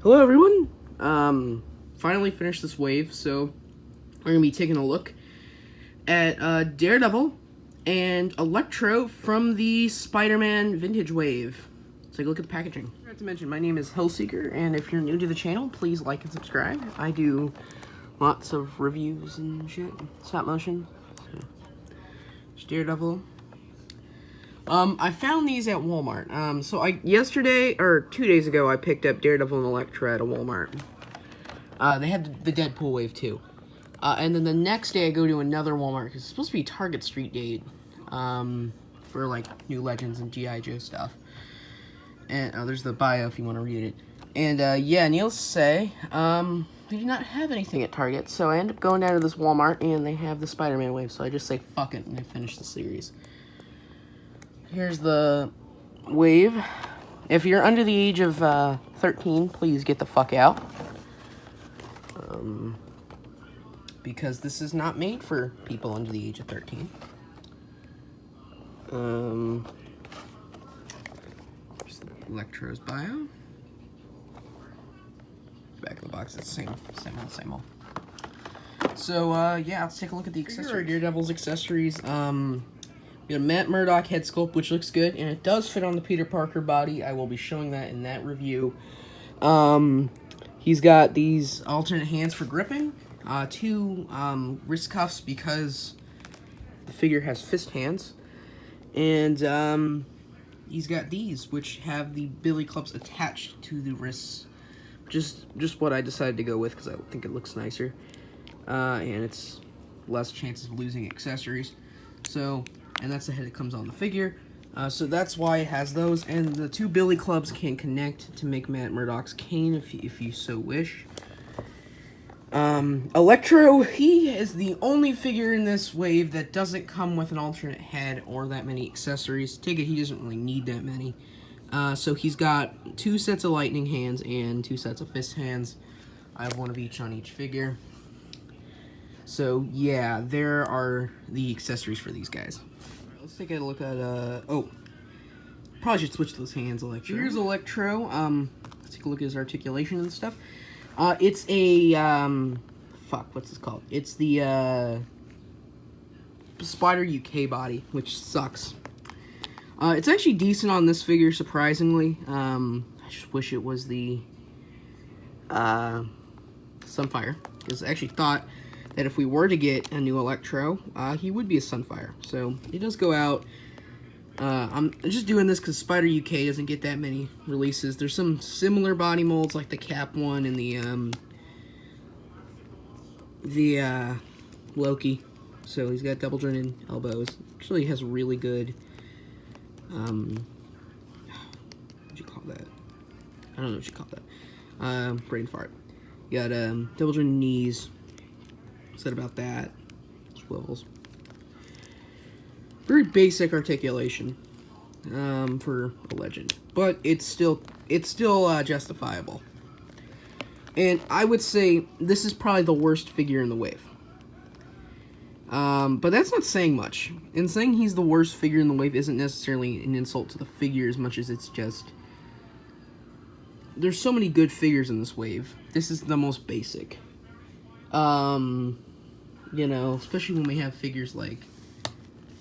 Hello everyone, finally finished this wave, so we're going to be taking a look at Daredevil and Electro from the Spider-Man Vintage Wave. Let's take a look at the packaging. I forgot to mention, my name is Hellseeker, and if you're new to the channel, please like and subscribe. I do lots of reviews and shit, stop motion. So, there's Daredevil. I found these at Walmart. So yesterday, or 2 days ago, I picked up Daredevil and Electro at a Walmart. They had the Deadpool wave, too. And then the next day, I go to another Walmart, because it's supposed to be Target Street date, for, like, New Legends and G.I. Joe stuff. And, there's the bio if you want to read it. And, yeah, needless to say, they did not have anything at Target, so I end up going down to this Walmart, and they have the Spider-Man wave, so I just say, fuck it, and I finish the series. Here's the wave. If you're under the age of 13, please get the fuck out. Because this is not made for people under the age of 13. Here's Electro's bio. Back of the box, it's the same old. So, yeah, let's take a look at the accessories. Here are Daredevil's accessories. We have Matt Murdock head sculpt, which looks good, and it does fit on the Peter Parker body. I will be showing that in that review. He's got these alternate hands for gripping, two wrist cuffs because the figure has fist hands, and he's got these, which have the billy clubs attached to the wrists. Just what I decided to go with because I think it looks nicer, and it's less chances of losing accessories. So. And that's the head that comes on the figure. So that's why it has those. And the two billy clubs can connect to make Matt Murdock's cane if you so wish. Electro, he is the only figure in this wave that doesn't come with an alternate head or that many accessories. Take it, he doesn't really need that many. So he's got two sets of lightning hands and two sets of fist hands. I have one of each on each figure. So yeah, there are the accessories for these guys. Let's take a look at, oh, probably should switch those hands, Electro. Here's Electro, let's take a look at his articulation and stuff. It's a, fuck, what's this called? It's the, Spider UK body, which sucks. It's actually decent on this figure, surprisingly. I just wish it was the, Sunfire, because I actually thought that if we were to get a new Electro, he would be a Sunfire. So, it does go out. I'm just doing this because Spider UK doesn't get that many releases. There's some similar body molds, like the Cap one and the Loki. So, he's got double jointed elbows. Actually, has really good, what'd you call that? I don't know what you call that. Brain fart. You got, double jointed knees. Said about that. Swivels. Very basic articulation for a legend, but it's still justifiable. And I would say this is probably the worst figure in the wave. But that's not saying much. And saying he's the worst figure in the wave isn't necessarily an insult to the figure as much as it's just there's so many good figures in this wave. This is the most basic. You know, especially when we have figures like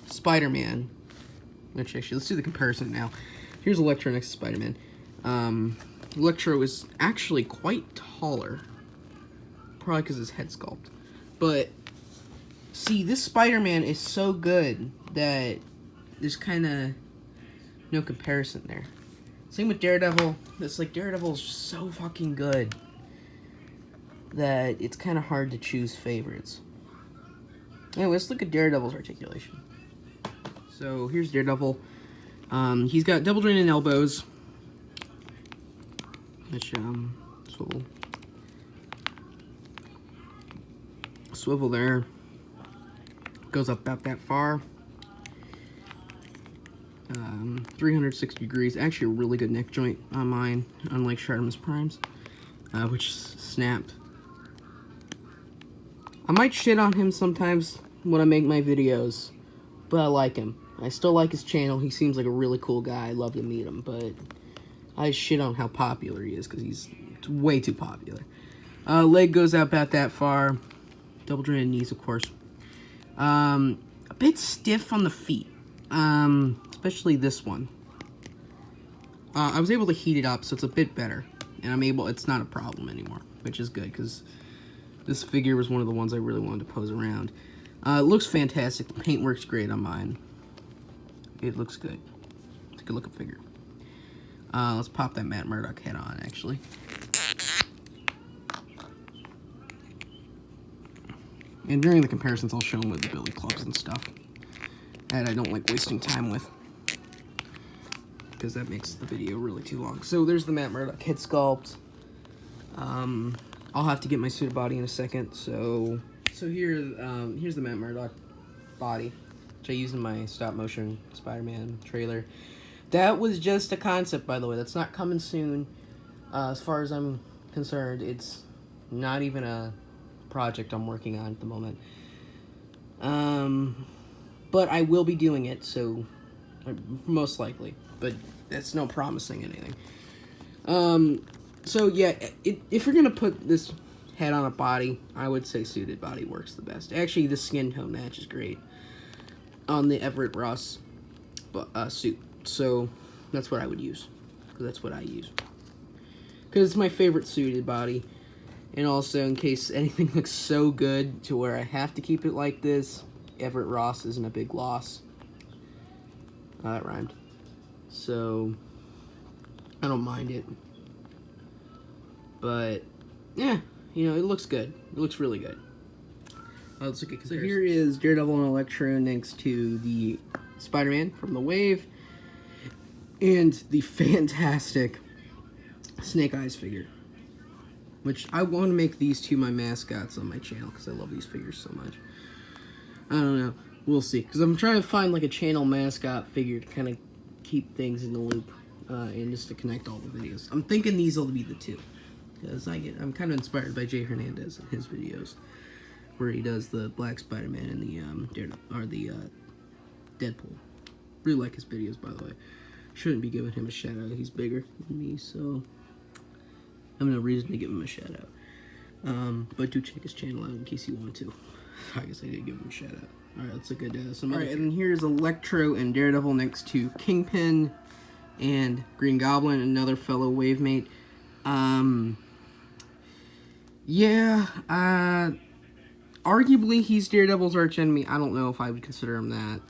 Spider-Man, which actually, let's do the comparison now. Here's Electro next to Spider-Man. Electro is actually quite taller, probably because his head sculpt. But, see, this Spider-Man is so good that there's kind of no comparison there. Same with Daredevil. It's like Daredevil is just so fucking good that it's kind of hard to choose favorites. Anyway, let's look at Daredevil's articulation. So, here's Daredevil. He's got double jointed elbows. Which, swivel there. Goes up about that far. 360 degrees. Actually, a really good neck joint on mine, unlike Shartimus Prime's, which snapped. I might shit on him sometimes when I make my videos, but I like him. I still like his channel. He seems like a really cool guy. I'd love to meet him, but I shit on how popular he is because he's It's way too popular. Leg goes out about that far. Double jointed knees, of course. A bit stiff on the feet, especially this one. I was able to heat it up, so it's a bit better, and it's not a problem anymore, which is good, because this figure was one of the ones I really wanted to pose around. It looks fantastic. The paint works great on mine. It looks good. It's a good looking figure. Let's pop that Matt Murdock head on, actually. And during the comparisons, I'll show them with the billy clubs and stuff that I don't like wasting time with, because that makes the video really too long. So there's the Matt Murdock head sculpt. I'll have to get my suited body in a second. So here's the Matt Murdock body, which I used in my stop motion Spider-Man trailer. That was just a concept, by the way. That's not coming soon. As far as I'm concerned, it's not even a project I'm working on at the moment. But I will be doing it, so most likely. But that's no promising anything. So yeah, if you're gonna put this head on a body, I would say suited body works the best. Actually, the skin tone match is great on the Everett Ross suit. So that's what I would use, because that's what I use. Because it's my favorite suited body. And also, in case anything looks so good to where I have to keep it like this, Everett Ross isn't a big loss. That rhymed. So, I don't mind it. But, yeah, you know, it looks good. It looks really good. Let's look at comparison. So here is Daredevil and Electro next to the Spider-Man from the Wave. And the fantastic Snake Eyes figure. Which I want to make these two my mascots on my channel, because I love these figures so much. I don't know. We'll see. Because I'm trying to find like a channel mascot figure to kind of keep things in the loop. And just to connect all the videos. I'm thinking these will be the two. Because I'm kind of inspired by Jay Hernandez and his videos. Where he does the Black Spider-Man and the Deadpool. Really like his videos, by the way. Shouldn't be giving him a shout out. He's bigger than me, so I have no reason to give him a shout out. But do check his channel out in case you want to. I guess I did give him a shout out. Alright, let's look at some. Alright, and here's Electro and Daredevil next to Kingpin and Green Goblin, another fellow wave mate. Yeah, arguably he's Daredevil's archenemy. I don't know if I would consider him that.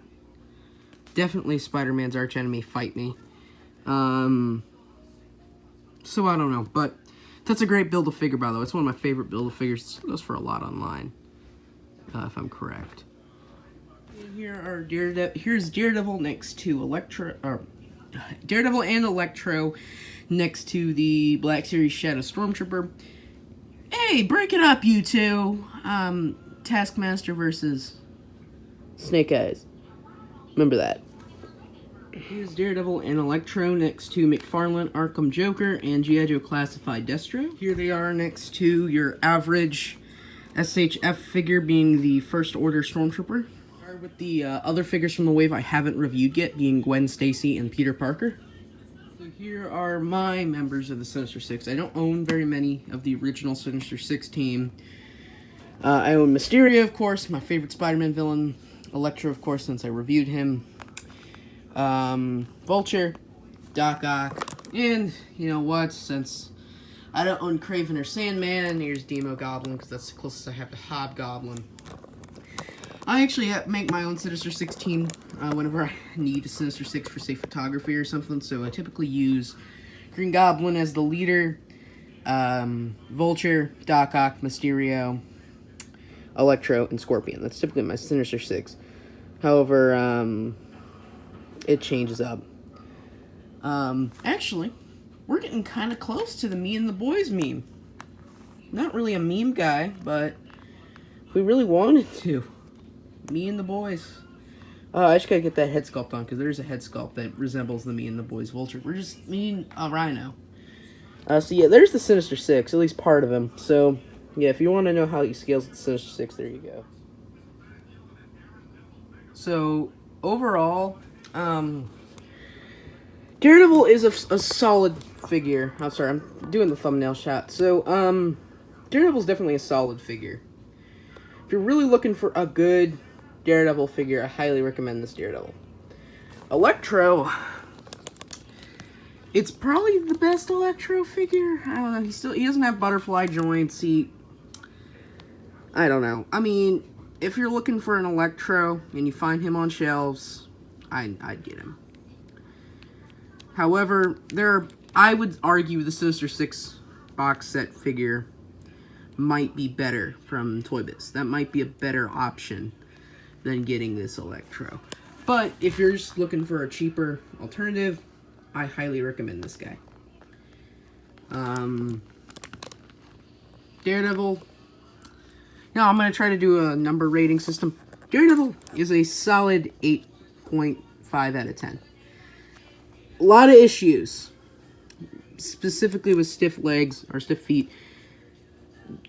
Definitely Spider-Man's archenemy, fight me. So I don't know, but that's a great build-a-figure, by the way. It's one of my favorite build-a-figures. It goes for a lot online, if I'm correct. And here's Daredevil next to Electro, Daredevil and Electro next to the Black Series Shadow Stormtrooper. Hey, break it up, you two. Taskmaster versus Snake Eyes. Remember that. Here's Daredevil and Electro next to McFarlane, Arkham Joker, and G.I. Joe Classified Destro. Here they are next to your average SHF figure, being the First Order Stormtrooper. With the other figures from the Wave I haven't reviewed yet, being Gwen Stacy and Peter Parker. So here are my members of the Sinister Six. I don't own very many of the original Sinister Six team. I own Mysterio, of course, my favorite Spider-Man villain. Electro, of course, since I reviewed him. Vulture, Doc Ock, and you know what, since I don't own Kraven or Sandman, here's Demo Goblin, because that's the closest I have to Hobgoblin. I actually make my own Sinister Six team whenever I need a Sinister Six for, say, photography or something, so I typically use Green Goblin as the leader, Vulture, Doc Ock, Mysterio, Electro, and Scorpion. That's typically my Sinister Six. However, it changes up. Actually, we're getting kind of close to the Me and the Boys meme. Not really a meme guy, but if we really wanted to. Me and the Boys. I just gotta get that head sculpt on, because there's a head sculpt that resembles the Me and the Boys Vulture. We're just me and a Rhino. So yeah, there's the Sinister Six, at least part of him. So, yeah, if you want to know how he scales the Sinister Six, there you go. So, overall, Daredevil is a solid figure. I'm sorry, I'm doing the thumbnail shot. So, Daredevil's definitely a solid figure. If you're really looking for a good Daredevil figure, I highly recommend this Daredevil. Electro, it's probably the best Electro figure. I don't know. He doesn't have butterfly joints. I don't know. I mean, if you're looking for an Electro and you find him on shelves, I'd get him. However, I would argue the Sinister Six box set figure might be better from Toy Biz. That might be a better option than getting this Electro. But if you're just looking for a cheaper alternative, I highly recommend this guy. Daredevil. Now I'm going to try to do a number rating system. Daredevil is a solid 8.5 out of 10. A lot of issues, specifically with stiff legs or stiff feet.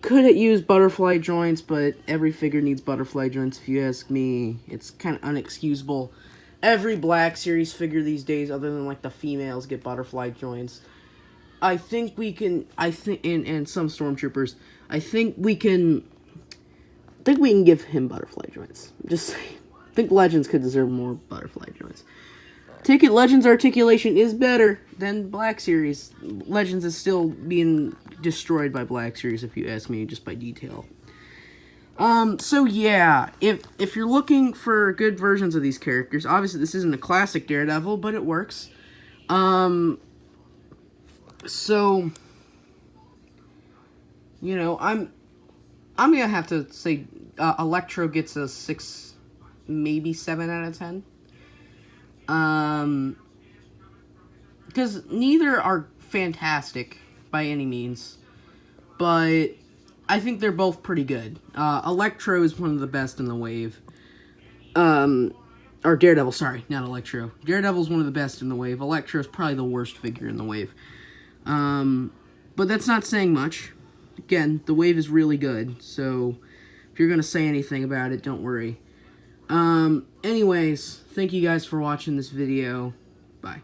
Could it use butterfly joints, but every figure needs butterfly joints, if you ask me. It's kind of unexcusable. Every Black Series figure these days, other than like the females, get butterfly joints. I think we can, and some Stormtroopers, I think we can give him butterfly joints. Just saying. I think Legends could deserve more butterfly joints. Ticket Legends articulation is better than Black Series. Legends is still being destroyed by Black Series, if you ask me, just by detail. So yeah, if you're looking for good versions of these characters, obviously this isn't a classic Daredevil, but it works. So, you know, I'm gonna have to say Electro gets a 6, maybe 7 out of 10. Because neither are fantastic by any means, but I think they're both pretty good. Electro is one of the best in the wave. Or Daredevil, sorry, not Electro. Daredevil's one of the best in the wave. Electro's probably the worst figure in the wave. But that's not saying much. Again, the wave is really good, so if you're gonna say anything about it, don't worry. Anyways, thank you guys for watching this video. Bye.